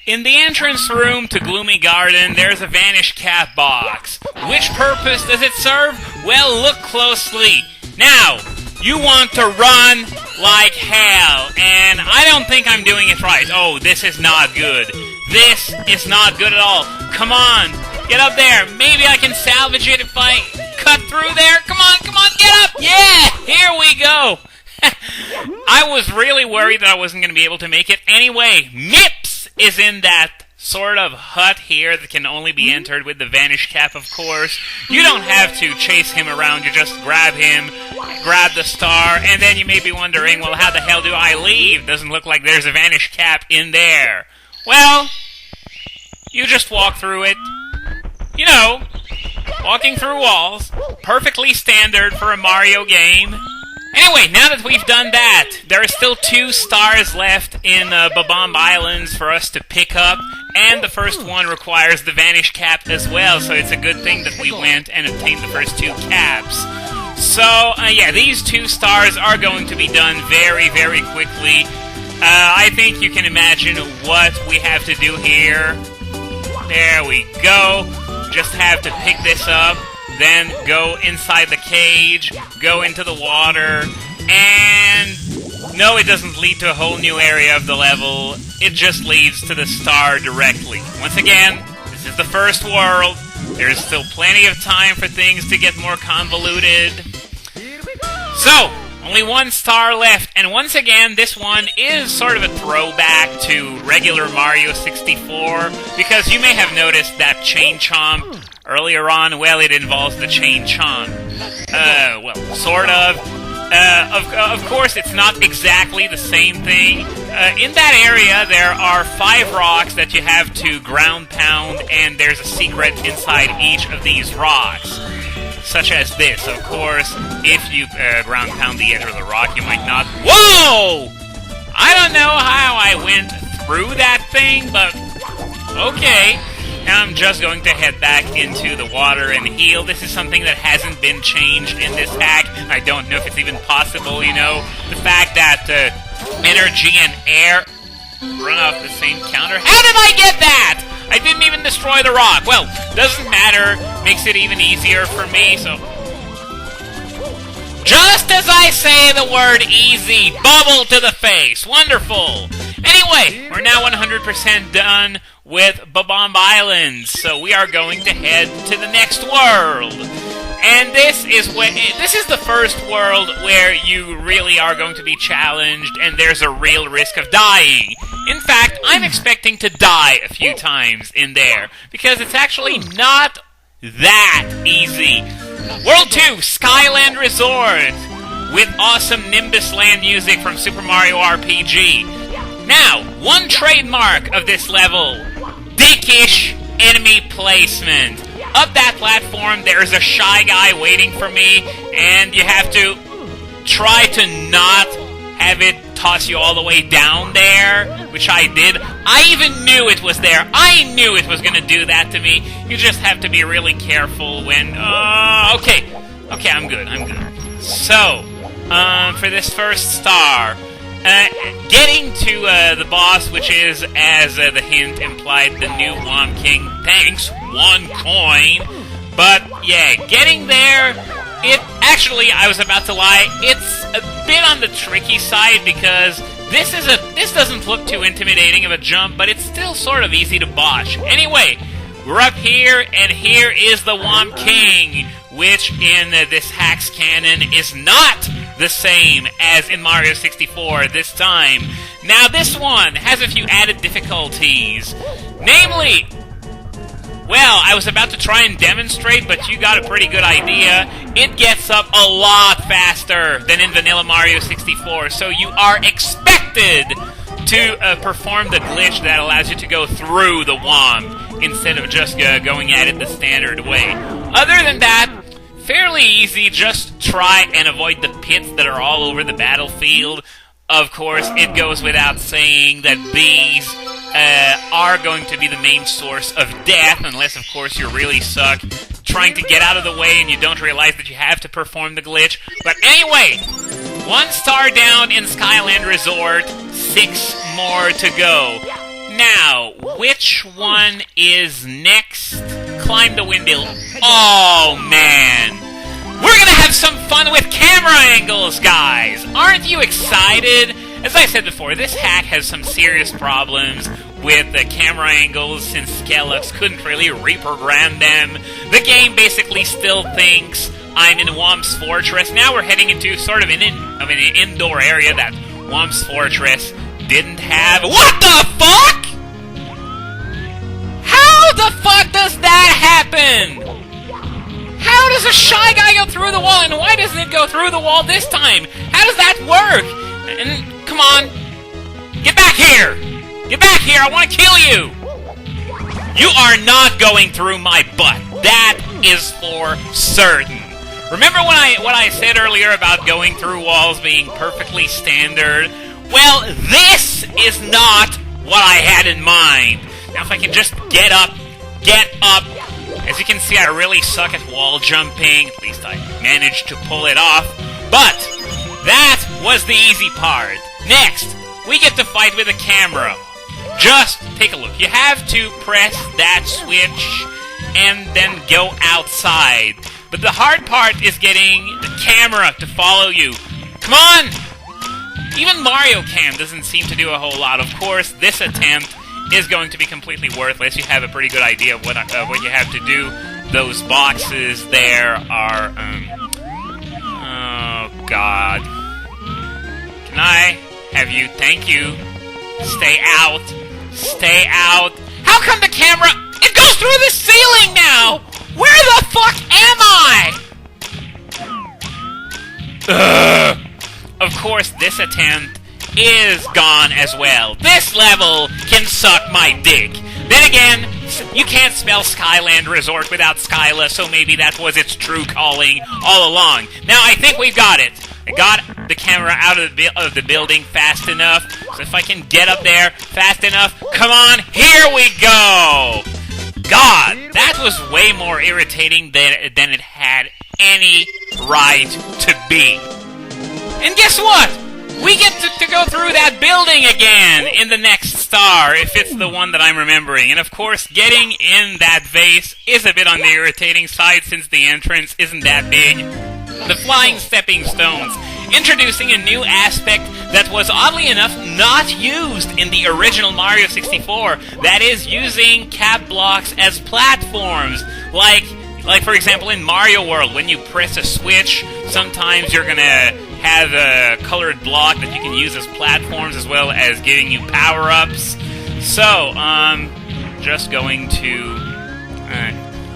In the entrance room to Gloomy Garden, there's a Vanish Cap box. Which purpose does it serve? Well, look closely. Now, you want to run like hell, and I don't think I'm doing it right. Oh, this is not good. This is not good at all. Come on, get up there. Maybe I can salvage it if I cut through there. Come on, get up. Yeah, here we go. I was really worried that I wasn't going to be able to make it. Anyway, Mips is in that sort of hut here that can only be entered with the Vanish Cap, of course. You don't have to chase him around. You just grab him, grab the star, and then you may be wondering, well, how the hell do I leave? Doesn't look like there's a Vanish Cap in there. Well, you just walk through it. You know, walking through walls. Perfectly standard for a Mario game. Anyway, now that we've done that, there are still 2 stars left in Whomp Islands for us to pick up, and the first one requires the Vanish Cap as well, so it's a good thing that we went and obtained the first 2 caps. So, yeah, these 2 stars are going to be done very, very quickly. I think you can imagine what we have to do here. There we go. Just have to pick this up. Then go inside the cage, go into the water, and no, it doesn't lead to a whole new area of the level. It just leads to the star directly. Once again, this is the first world. There's still plenty of time for things to get more convoluted. So, only 1 star left, and once again, this one is sort of a throwback to regular Mario 64, because you may have noticed that Chain Chomp earlier on. Well, it involves the Chain Chomp. Well, sort of. Of course, it's not exactly the same thing. In that area, there are 5 rocks that you have to ground pound, and there's a secret inside each of these rocks. Such as this, of course. If you ground pound the edge of the rock, you might not... Whoa! I don't know how I went through that thing, but... okay. Now I'm just going to head back into the water and heal. This is something that hasn't been changed in this hack. I don't know if it's even possible, you know. The fact that energy and air run off the same counter. How did I get that? I didn't even destroy the rock. Well, doesn't matter. Makes it even easier for me, so... just as I say the word easy, bubble to the face. Wonderful. Anyway, we're now 100% done with Whomp Islands, so we are going to head to the next world. And this is the first world where you really are going to be challenged, and there's a real risk of dying. In fact, I'm expecting to die a few times in there, because it's actually not that easy. World 2, Skyland Resort, with awesome Nimbus Land music from Super Mario RPG. Now, one trademark of this level, dickish enemy placement. Up that platform, there's a shy guy waiting for me, and you have to try to not have it toss you all the way down there, which I did. I even knew it was there. I knew it was going to do that to me. You just have to be really careful when... okay, I'm good. So, for this first star... getting to the boss, which is, as the hint implied, the new Whomp King. Thanks, 1 coin. But, yeah, getting there, actually, I was about to lie, it's a bit on the tricky side, because this doesn't look too intimidating of a jump, but it's still sort of easy to botch. Anyway, we're up here, and here is the Whomp King, which in this hack's canon is not the same as in Mario 64 this time. Now this one has a few added difficulties. Namely, well, I was about to try and demonstrate, but you got a pretty good idea. It gets up a lot faster than in vanilla Mario 64, so you are expected to perform the glitch that allows you to go through the Whomp instead of just going at it the standard way. Other than that, fairly easy. Just try and avoid the pits that are all over the battlefield. Of course, it goes without saying that these are going to be the main source of death, unless, of course, you really suck trying to get out of the way and you don't realize that you have to perform the glitch. But anyway, 1 star down in Skyland Resort, 6 more to go. Now, which one is next? Climb the windmill. Oh, man. We're gonna have some fun with camera angles, guys! Aren't you excited? As I said before, this hack has some serious problems with the camera angles since Skelux couldn't really reprogram them. The game basically still thinks I'm in Whomp's Fortress. Now we're heading into sort of an indoor area that Whomp's Fortress didn't have. What the fuck?! How the fuck does that happen?! How does a shy guy go through the wall, and why doesn't it go through the wall this time? How does that work? And, come on. Get back here! Get back here, I want to kill you! You are not going through my butt. That is for certain. Remember what I said earlier about going through walls being perfectly standard? Well, this is not what I had in mind. Now, if I can just get up. As you can see, I really suck at wall jumping. At least I managed to pull it off. But that was the easy part. Next, we get to fight with a camera. Just take a look. You have to press that switch and then go outside. But the hard part is getting the camera to follow you. Come on! Even Mario Cam doesn't seem to do a whole lot. Of course, this attempt is going to be completely worthless. You have a pretty good idea of what you have to do. Those boxes there are, oh, God. Can I have you? Thank you. Stay out. Stay out. How come the camera... It goes through the ceiling now! Where the fuck am I? Ugh. Of course, this attempt is gone as well. This level can suck my dick. Then again, you can't spell Skyland Resort without Skyla, so maybe that was its true calling all along. Now, I think we've got it. I got the camera out of the building fast enough, so if I can get up there fast enough, come on, here we go! God, that was way more irritating than it had any right to be. And guess what? We get to go through that building again in the next star, if it's the one that I'm remembering. And of course, getting in that vase is a bit on the irritating side since the entrance isn't that big. The flying stepping stones, introducing a new aspect that was oddly enough not used in the original Mario 64. That is, using cap blocks as platforms. Like for example in Mario World, when you press a switch, sometimes you're gonna have a colored block that you can use as platforms as well as giving you power-ups. So, just going to...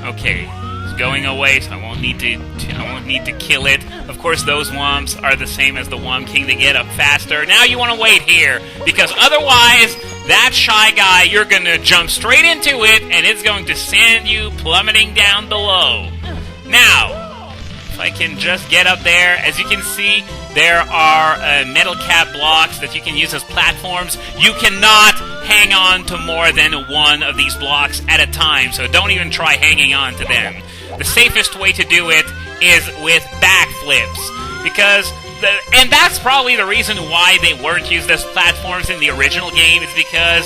okay, it's going away, so I won't need to kill it. Of course, those Whomps are the same as the Whomp King. They get up faster. Now you want to wait here, because otherwise, that shy guy, you're going to jump straight into it, and it's going to send you plummeting down below. Now, if I can just get up there, as you can see, there are metal cap blocks that you can use as platforms. You cannot hang on to more than one of these blocks at a time, so don't even try hanging on to them. The safest way to do it is with backflips, and that's probably the reason why they weren't used as platforms in the original game, is because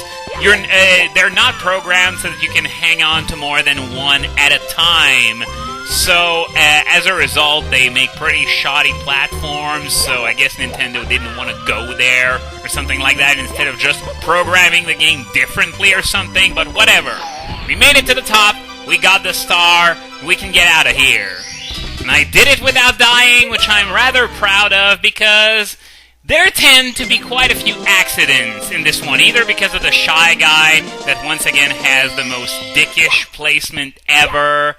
they're not programmed so that you can hang on to more than one at a time. So, as a result, they make pretty shoddy platforms, so I guess Nintendo didn't want to go there, or something like that, instead of just programming the game differently or something, but whatever. We made it to the top, we got the star, we can get out of here. And I did it without dying, which I'm rather proud of, because there tend to be quite a few accidents in this one, either because of the shy guy that once again has the most dickish placement ever,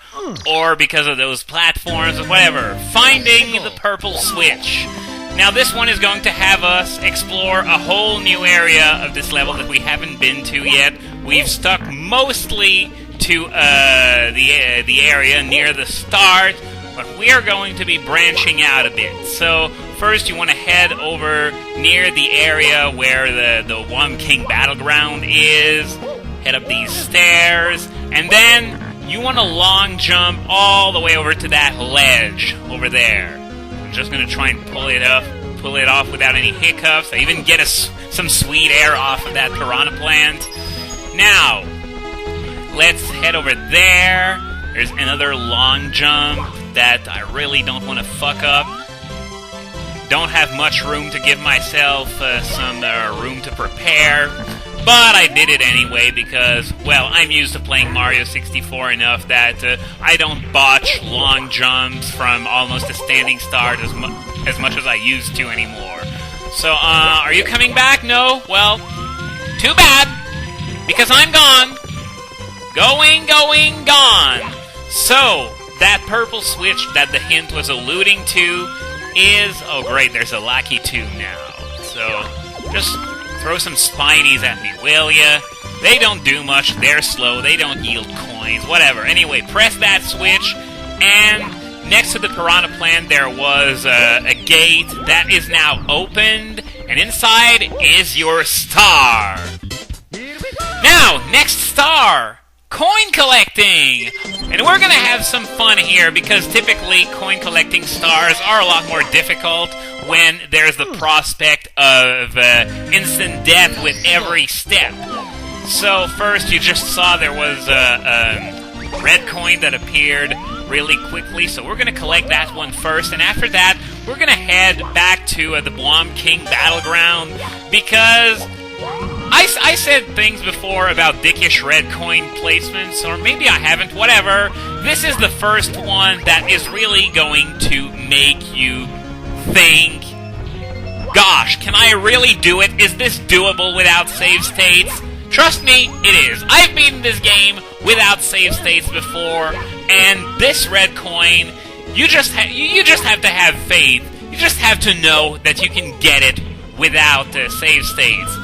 or because of those platforms, or whatever. Finding the purple switch. Now this one is going to have us explore a whole new area of this level that we haven't been to yet. We've stuck mostly to the area near the start, but we are going to be branching out a bit. So first you want to head over near the area where the Whomp King Battleground is, head up these stairs, and then you want to long jump all the way over to that ledge over there. I'm just going to try and pull it off without any hiccups. I even get some sweet air off of that piranha plant. Now, let's head over there. There's another long jump that I really don't want to fuck up. Don't have much room to give myself some room to prepare. But I did it anyway because, well, I'm used to playing Mario 64 enough that I don't botch long jumps from almost a standing start as much as I used to anymore. So, are you coming back? No? Well, too bad, because I'm gone. Going, gone. So, that purple switch that the hint was alluding to is... Oh, great, there's a Lucky 2 now. So, just... throw some spinies at me, will ya? They don't do much, they're slow, they don't yield coins, whatever. Anyway, press that switch, and next to the Piranha Plant there was a gate that is now opened, and inside is your star. Now, next star! Coin collecting! And we're gonna have some fun here, because typically coin collecting stars are a lot more difficult when there's the prospect of instant death with every step. So first you just saw there was a red coin that appeared really quickly, so we're gonna collect that one first, and after that we're gonna head back to the Whomp King Battleground, because I said things before about dickish red coin placements, or maybe I haven't, whatever. This is the first one that is really going to make you think, gosh, can I really do it? Is this doable without save states? Trust me, it is. I've beaten this game without save states before, and this red coin, you just have to have faith. You just have to know that you can get it without save states.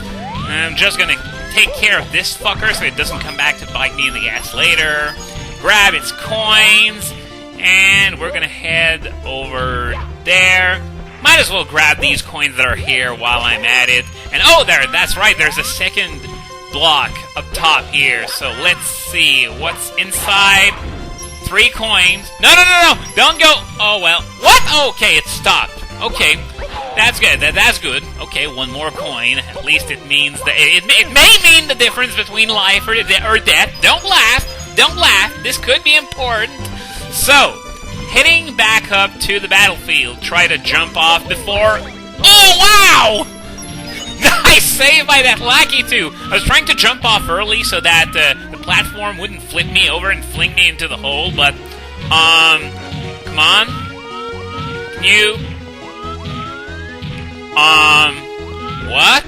I'm just gonna take care of this fucker so it doesn't come back to bite me in the ass later. Grab its coins, and we're gonna head over there. Might as well grab these coins that are here while I'm at it. And oh, that's right, there's a second block up top here. So let's see what's inside. 3 coins. No, don't go. Oh, well. What? Okay, it stopped. Okay, that's good. That's good. Okay, 1 more coin. At least it means that it may mean the difference between life or death. Don't laugh. This could be important. So, heading back up to the battlefield, try to jump off before... Oh, wow! Nice save by that Lucky 2. I was trying to jump off early so that the platform wouldn't flip me over and fling me into the hole, but, come on. Can you... what?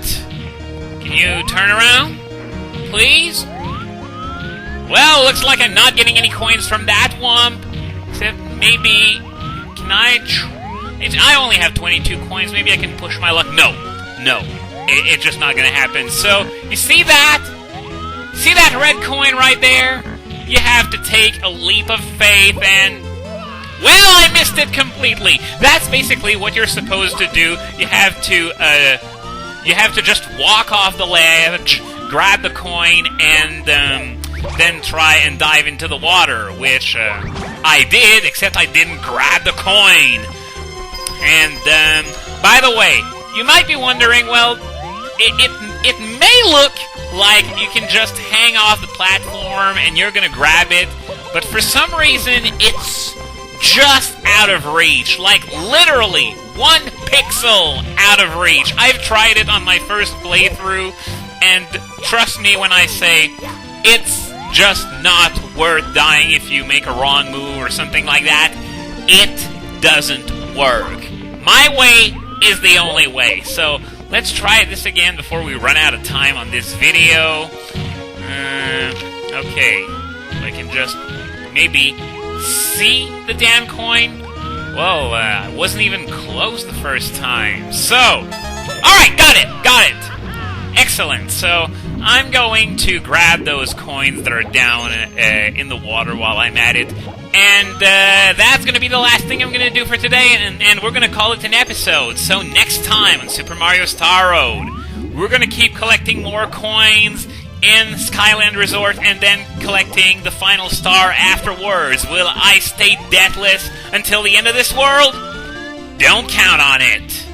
Can you turn around? Please? Well, looks like I'm not getting any coins from that Whomp. Except maybe... Can I... I only have 22 coins. Maybe I can push my luck. No. It's just not gonna happen. So, you see that? See that red coin right there? You have to take a leap of faith and... Well, I missed it completely. That's basically what you're supposed to do. You have to just walk off the ledge, grab the coin, and then try and dive into the water, which I did, except I didn't grab the coin. And by the way, you might be wondering, well, it may look like you can just hang off the platform and you're gonna grab it, but for some reason it's just out of reach. Like, literally 1 pixel out of reach. I've tried it on my first playthrough, and trust me when I say, it's just not worth dying if you make a wrong move or something like that. It doesn't work. My way is the only way. So, let's try this again before we run out of time on this video. Okay. I can just maybe see the damn coin? Whoa, I wasn't even close the first time. So, alright, got it! Excellent, so I'm going to grab those coins that are down in the water while I'm at it, and that's going to be the last thing I'm going to do for today, and we're going to call it an episode. So next time on Super Mario Star Road, we're going to keep collecting more coins in Skyland Resort, and then collecting the final star afterwards. Will I stay deathless until the end of this world? Don't count on it.